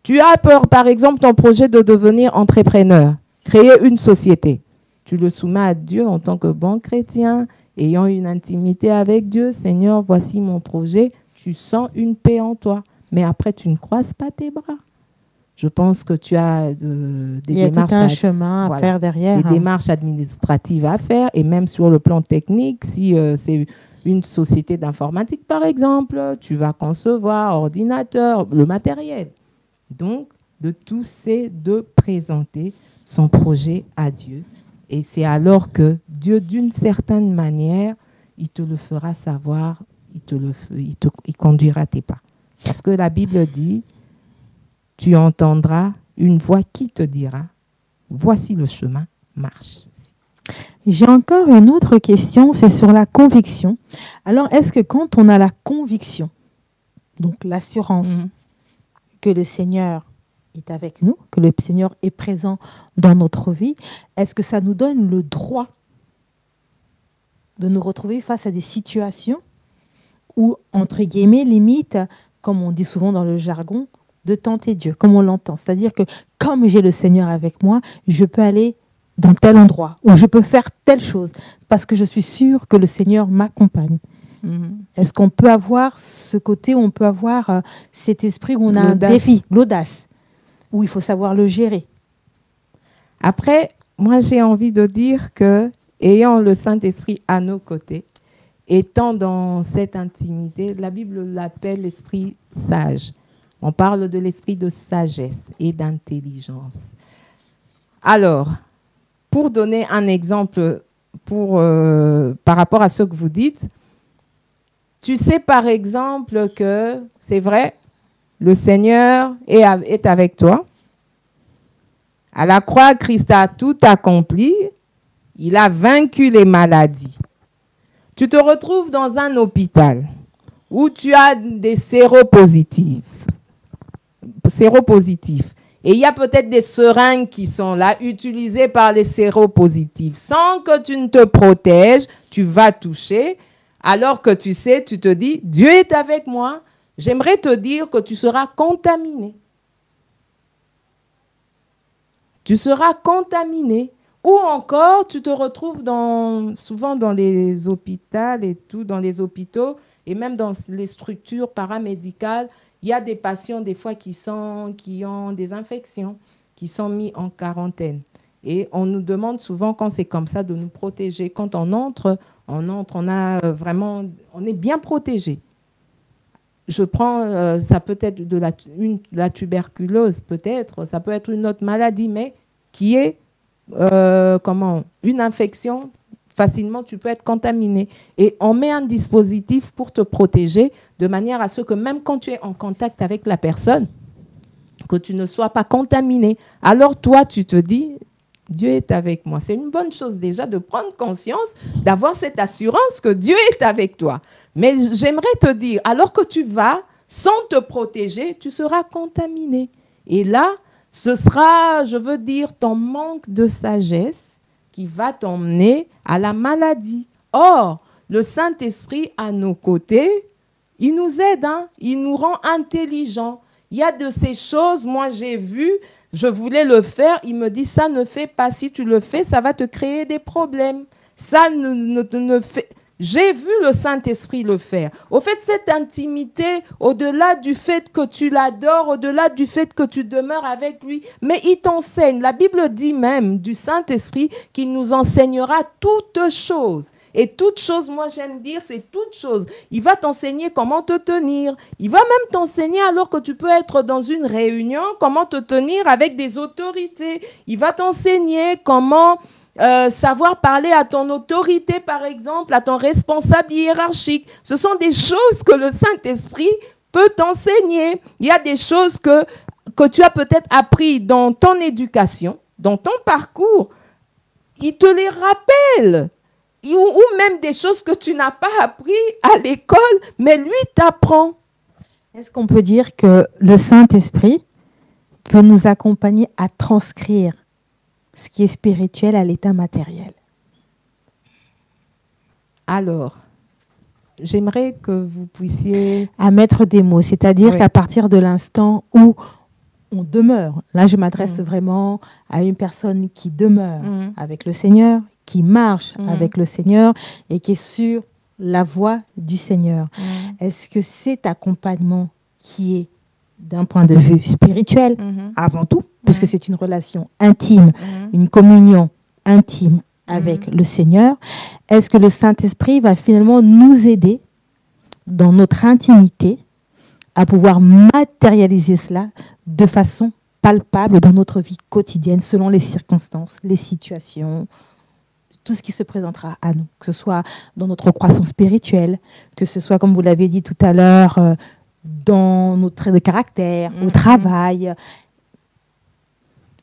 Tu as peur, par exemple, ton projet de devenir entrepreneur, créer une société. Tu le soumets à Dieu en tant que bon chrétien, ayant une intimité avec Dieu. Seigneur, voici mon projet. Tu sens une paix en toi. Mais après, tu ne croises pas tes bras. Je pense que tu as des démarches. Il y a tout un chemin à faire derrière. Des démarches administratives à faire. Et même sur le plan technique, si c'est une société d'informatique, par exemple, tu vas concevoir ordinateur, le matériel. Donc, le tout, c'est de présenter son projet à Dieu. Et c'est alors que Dieu, d'une certaine manière, il te le fera savoir, il conduira tes pas. Parce que la Bible dit, tu entendras une voix qui te dira, voici le chemin, marche. J'ai encore une autre question, c'est sur la conviction. Alors, est-ce que quand on a la conviction, donc l'assurance que le Seigneur est avec nous, que le Seigneur est présent dans notre vie, est-ce que ça nous donne le droit de nous retrouver face à des situations où, entre guillemets, limite, comme on dit souvent dans le jargon, de tenter Dieu, comme on l'entend. C'est-à-dire que comme j'ai le Seigneur avec moi, je peux aller dans tel endroit ou je peux faire telle chose parce que je suis sûre que le Seigneur m'accompagne. Est-ce qu'on peut avoir ce côté où on peut avoir cet esprit où on a un défi, l'audace, où il faut savoir le gérer? Après, moi, j'ai envie de dire que, ayant le Saint-Esprit à nos côtés, étant dans cette intimité, la Bible l'appelle l'esprit sage. On parle de l'esprit de sagesse et d'intelligence. Alors, pour donner un exemple par rapport à ce que vous dites, tu sais par exemple que, c'est vrai, le Seigneur est avec toi. À la croix, Christ a tout accompli. Il a vaincu les maladies. Tu te retrouves dans un hôpital où tu as des séropositifs. Et il y a peut-être des seringues qui sont là, utilisées par les séropositifs. Sans que tu ne te protèges, tu vas toucher. Alors que tu sais, tu te dis, Dieu est avec moi. J'aimerais te dire que tu seras contaminé. Tu seras contaminé. Ou encore, tu te retrouves souvent dans les hôpitaux et tout, dans les hôpitaux et même dans les structures paramédicales. Il y a des patients, des fois, qui ont des infections, qui sont mis en quarantaine. Et on nous demande souvent, quand c'est comme ça, de nous protéger. Quand on entre, on est bien protégé. Je prends, ça peut être de la tuberculose, peut-être, ça peut être une autre maladie, mais qui est, une infection. Facilement, tu peux être contaminé. Et on met un dispositif pour te protéger de manière à ce que même quand tu es en contact avec la personne, que tu ne sois pas contaminé. Alors toi, tu te dis, Dieu est avec moi. C'est une bonne chose déjà de prendre conscience, d'avoir cette assurance que Dieu est avec toi. Mais j'aimerais te dire, alors que tu vas, sans te protéger, tu seras contaminé. Et là, ce sera, je veux dire, ton manque de sagesse qui va t'emmener à la maladie. Or, le Saint-Esprit à nos côtés, il nous aide, il nous rend intelligents. Il y a de ces choses, moi j'ai vu, je voulais le faire, il me dit ça ne fait pas, si tu le fais, ça va te créer des problèmes. Ça ne fait... J'ai vu le Saint-Esprit le faire. Au fait, cette intimité, au-delà du fait que tu l'adores, au-delà du fait que tu demeures avec lui, mais il t'enseigne. La Bible dit même du Saint-Esprit qu'il nous enseignera toutes choses. Et toute chose, moi j'aime dire, c'est toute chose. Il va t'enseigner comment te tenir. Il va même t'enseigner alors que tu peux être dans une réunion, comment te tenir avec des autorités. Il va t'enseigner comment savoir parler à ton autorité, par exemple, à ton responsable hiérarchique. Ce sont des choses que le Saint-Esprit peut t'enseigner. Il y a des choses que tu as peut-être appris dans ton éducation, dans ton parcours. Il te les rappelle. Ou même des choses que tu n'as pas appris à l'école, mais lui t'apprend. Est-ce qu'on peut dire que le Saint-Esprit peut nous accompagner à transcrire ce qui est spirituel à l'état matériel? Alors, j'aimerais que vous puissiez... À mettre des mots, c'est-à-dire qu'à partir de l'instant où on demeure, là je m'adresse vraiment à une personne qui demeure avec le Seigneur, qui marche avec le Seigneur et qui est sur la voie du Seigneur. Est-ce que cet accompagnement qui est d'un point de vue spirituel, avant tout, puisque c'est une relation intime, une communion intime avec le Seigneur, est-ce que le Saint-Esprit va finalement nous aider dans notre intimité à pouvoir matérialiser cela de façon palpable dans notre vie quotidienne, selon les circonstances, les situations, tout ce qui se présentera à nous, que ce soit dans notre croissance spirituelle, que ce soit, comme vous l'avez dit tout à l'heure, dans nos traits de caractère, au travail.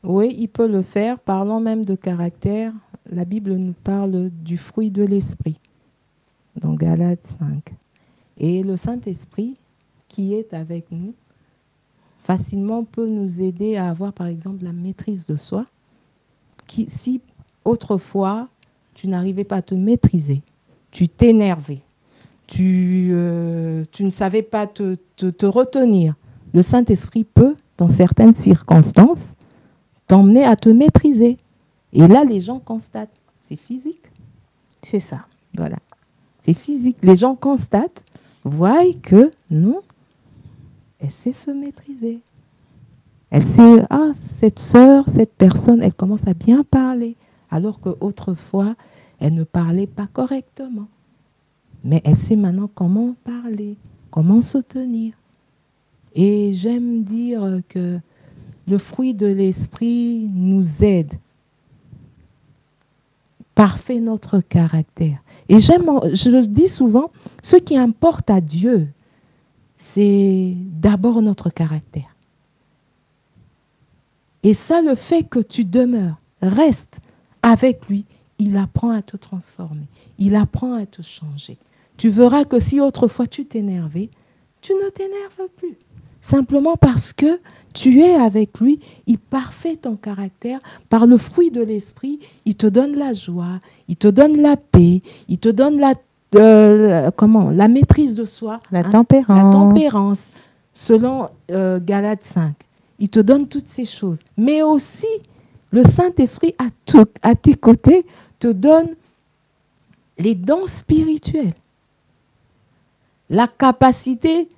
Oui, il peut le faire. Parlons même de caractère. La Bible nous parle du fruit de l'esprit, dans Galates 5. Et le Saint-Esprit, qui est avec nous, facilement peut nous aider à avoir, par exemple, la maîtrise de soi. Si autrefois, tu n'arrivais pas à te maîtriser, tu t'énervais, tu ne savais pas te retenir, le Saint-Esprit peut, dans certaines circonstances, t'emmener à te maîtriser. Et là, les gens constatent. C'est physique. C'est ça. Voilà. C'est physique. Les gens constatent, voient que non, elle sait se maîtriser. Elle sait, cette sœur, cette personne, elle commence à bien parler. Alors qu'autrefois, elle ne parlait pas correctement. Mais elle sait maintenant comment parler, comment se tenir. Et j'aime dire que le fruit de l'esprit nous aide, parfait notre caractère. Et je le dis souvent, ce qui importe à Dieu, c'est d'abord notre caractère. Et ça, le fait que tu demeures, restes avec lui, il apprend à te transformer, il apprend à te changer. Tu verras que si autrefois tu t'énervais, tu ne t'énerves plus. Simplement parce que tu es avec lui, il parfait ton caractère. Par le fruit de l'esprit, il te donne la joie, il te donne la paix, il te donne la maîtrise de soi. La tempérance. Selon Galates 5. Il te donne toutes ces choses. Mais aussi, le Saint-Esprit à tes côtés te donne les dons spirituels. La capacité...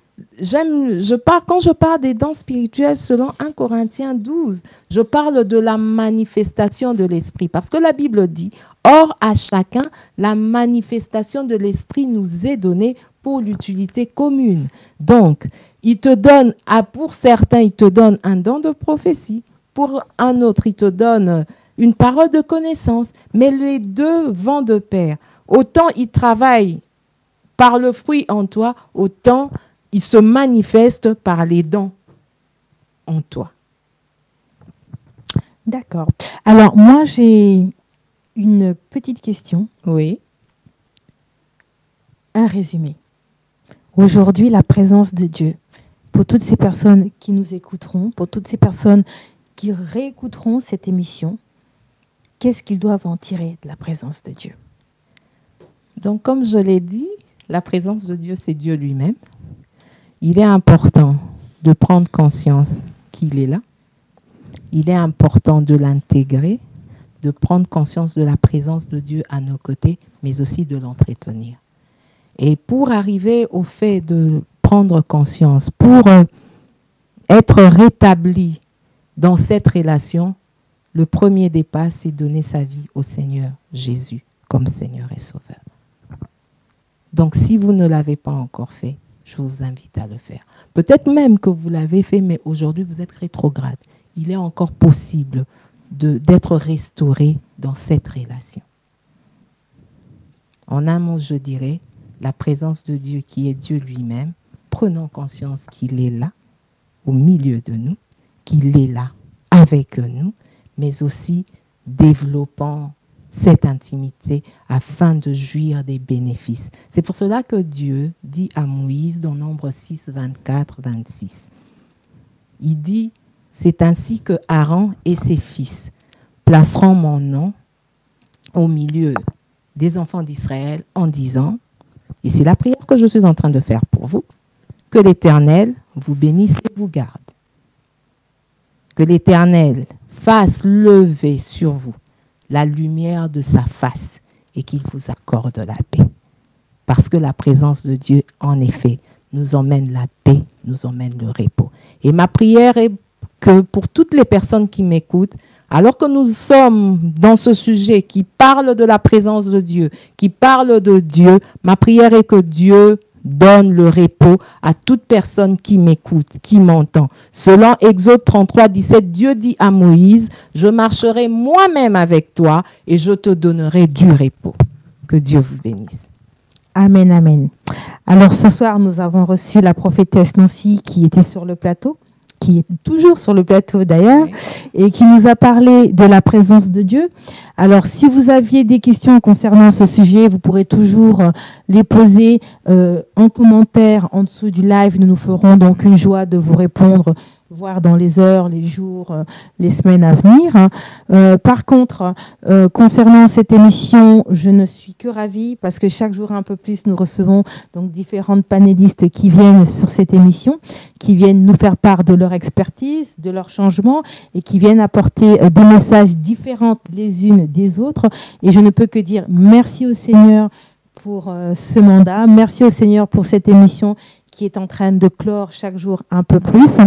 Quand je parle des dons spirituels, selon 1 Corinthiens 12, je parle de la manifestation de l'esprit. Parce que la Bible dit, or à chacun, la manifestation de l'esprit nous est donnée pour l'utilité commune. Donc, il te donne, pour certains, il te donne un don de prophétie. Pour un autre, il te donne une parole de connaissance. Mais les deux vont de pair. Autant il travaille par le fruit en toi, autant il se manifeste par les dons en toi. D'accord. Alors, moi, j'ai une petite question. Oui. Un résumé. Aujourd'hui, la présence de Dieu, pour toutes ces personnes qui nous écouteront, pour toutes ces personnes qui réécouteront cette émission, qu'est-ce qu'ils doivent en tirer de la présence de Dieu? Donc, comme je l'ai dit, la présence de Dieu, c'est Dieu lui-même. Il est important de prendre conscience qu'il est là. Il est important de l'intégrer, de prendre conscience de la présence de Dieu à nos côtés, mais aussi de l'entretenir. Et pour arriver au fait de prendre conscience, pour être rétabli dans cette relation, le premier des pas, c'est donner sa vie au Seigneur Jésus comme Seigneur et Sauveur. Donc, si vous ne l'avez pas encore fait, je vous invite à le faire. Peut-être même que vous l'avez fait, mais aujourd'hui, vous êtes rétrograde. Il est encore possible d'être restauré dans cette relation. En un mot, je dirais, la présence de Dieu qui est Dieu lui-même, prenons conscience qu'il est là, au milieu de nous, qu'il est là avec nous, mais aussi développant cette intimité afin de jouir des bénéfices. C'est pour cela que Dieu dit à Moïse dans Nombre 6, 24, 26. Il dit, c'est ainsi que Aaron et ses fils placeront mon nom au milieu des enfants d'Israël en disant, et c'est la prière que je suis en train de faire pour vous, que l'Éternel vous bénisse et vous garde. Que l'Éternel fasse lever sur vous la lumière de sa face et qu'il vous accorde la paix. Parce que la présence de Dieu, en effet, nous emmène la paix, nous emmène le repos. Et ma prière est que pour toutes les personnes qui m'écoutent, alors que nous sommes dans ce sujet qui parle de la présence de Dieu, qui parle de Dieu, ma prière est que Dieu donne le repos à toute personne qui m'écoute, qui m'entend. Selon Exode 33, 17, Dieu dit à Moïse, je marcherai moi-même avec toi et je te donnerai du repos. Que Dieu vous bénisse. Amen, amen. Alors ce soir, nous avons reçu la prophétesse Nancy qui était sur le plateau, qui est toujours sur le plateau d'ailleurs, et qui nous a parlé de la présence de Dieu. Alors, si vous aviez des questions concernant ce sujet, vous pourrez toujours les poser en commentaire en dessous du live. Nous nous ferons donc une joie de vous répondre, voire dans les heures, les jours, les semaines à venir. Par contre, concernant cette émission, je ne suis que ravie parce que chaque jour un peu plus, nous recevons donc différentes panélistes qui viennent sur cette émission, qui viennent nous faire part de leur expertise, de leurs changements et qui viennent apporter des messages différents les unes des autres. Et je ne peux que dire merci au Seigneur pour ce mandat, merci au Seigneur pour cette émission qui est en train de clore chaque jour un peu plus.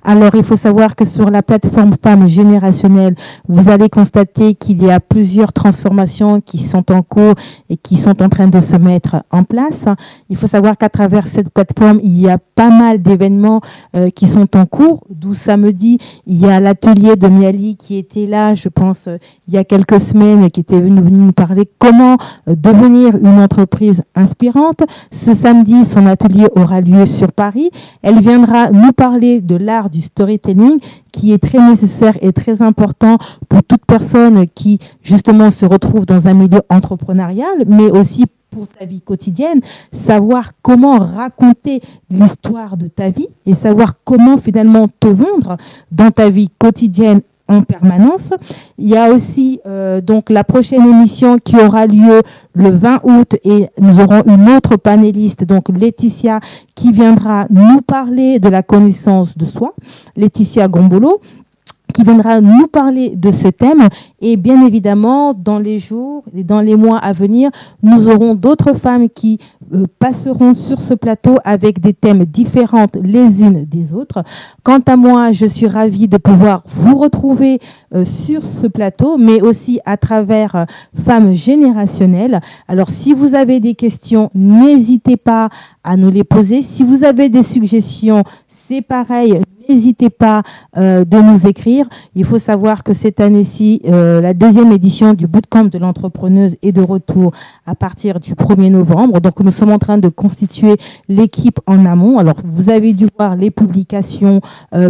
Alors, il faut savoir que sur la plateforme Femmes Générationnelles, vous allez constater qu'il y a plusieurs transformations qui sont en cours et qui sont en train de se mettre en place. Il faut savoir qu'à travers cette plateforme, il y a pas mal d'événements qui sont en cours. D'où samedi, il y a l'atelier de Miali qui était là, je pense, il y a quelques semaines et qui était venu nous parler comment devenir une entreprise inspirante. Ce samedi, son atelier aura lieu sur Paris. Elle viendra nous parler de l'art du storytelling qui est très nécessaire et très important pour toute personne qui justement se retrouve dans un milieu entrepreneurial, mais aussi pour ta vie quotidienne, savoir comment raconter l'histoire de ta vie et savoir comment finalement te vendre dans ta vie quotidienne en permanence. Il y a aussi donc la prochaine émission qui aura lieu le 20 août et nous aurons une autre panéliste, donc Laetitia, qui viendra nous parler de la connaissance de soi, Laetitia Gombolo, qui viendra nous parler de ce thème. Et bien évidemment, dans les jours et dans les mois à venir, nous aurons d'autres femmes qui passeront sur ce plateau avec des thèmes différents les unes des autres. Quant à moi, je suis ravie de pouvoir vous retrouver sur ce plateau, mais aussi à travers Femmes Générationnelles. Alors, si vous avez des questions, n'hésitez pas à nous les poser. Si vous avez des suggestions, c'est pareil. N'hésitez pas de nous écrire. Il faut savoir que cette année-ci, la deuxième édition du Bootcamp de l'entrepreneuse est de retour à partir du 1er novembre. Donc, nous sommes en train de constituer l'équipe en amont. Alors, vous avez dû voir les publications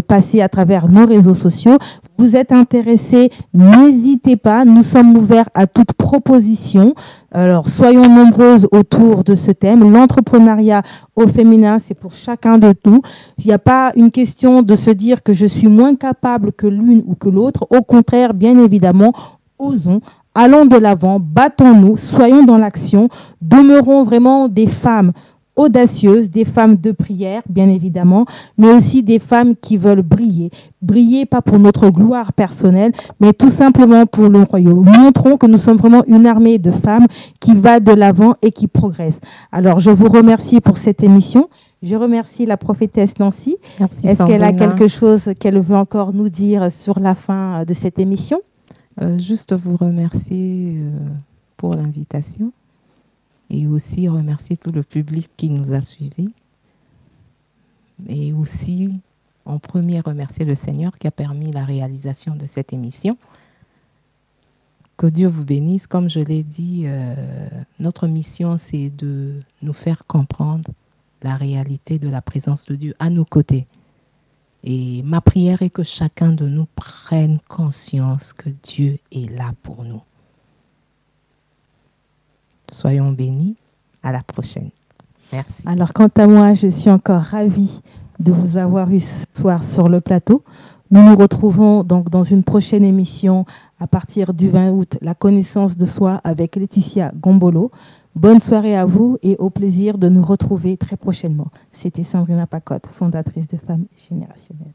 passer à travers nos réseaux sociaux. Vous êtes intéressés, n'hésitez pas. Nous sommes ouverts à toute proposition. Alors, soyons nombreuses autour de ce thème. L'entrepreneuriat au féminin, c'est pour chacun de nous. Il n'y a pas une question de se dire que je suis moins capable que l'une ou que l'autre. Au contraire, bien évidemment, osons, allons de l'avant, battons-nous, soyons dans l'action, demeurons vraiment des femmes audacieuses, des femmes de prière, bien évidemment, mais aussi des femmes qui veulent briller. Briller pas pour notre gloire personnelle, mais tout simplement pour le royaume. Montrons que nous sommes vraiment une armée de femmes qui va de l'avant et qui progresse. Alors, je vous remercie pour cette émission. Je remercie la prophétesse Nancy. Merci. Est-ce qu'elle a quelque chose qu'elle veut encore nous dire sur la fin de cette émission? Juste vous remercier pour l'invitation. Et aussi remercier tout le public qui nous a suivis. Et aussi, en premier, remercier le Seigneur qui a permis la réalisation de cette émission. Que Dieu vous bénisse. Comme je l'ai dit, notre mission, c'est de nous faire comprendre la réalité de la présence de Dieu à nos côtés. Et ma prière est que chacun de nous prenne conscience que Dieu est là pour nous. Soyons bénis. À la prochaine. Merci. Alors, quant à moi, je suis encore ravie de vous avoir eu ce soir sur le plateau. Nous nous retrouvons donc dans une prochaine émission à partir du 20 août, La connaissance de soi avec Laetitia Gombolo. Bonne soirée à vous et au plaisir de nous retrouver très prochainement. C'était Sandrina Pacotte, fondatrice de Femmes Générationnelles.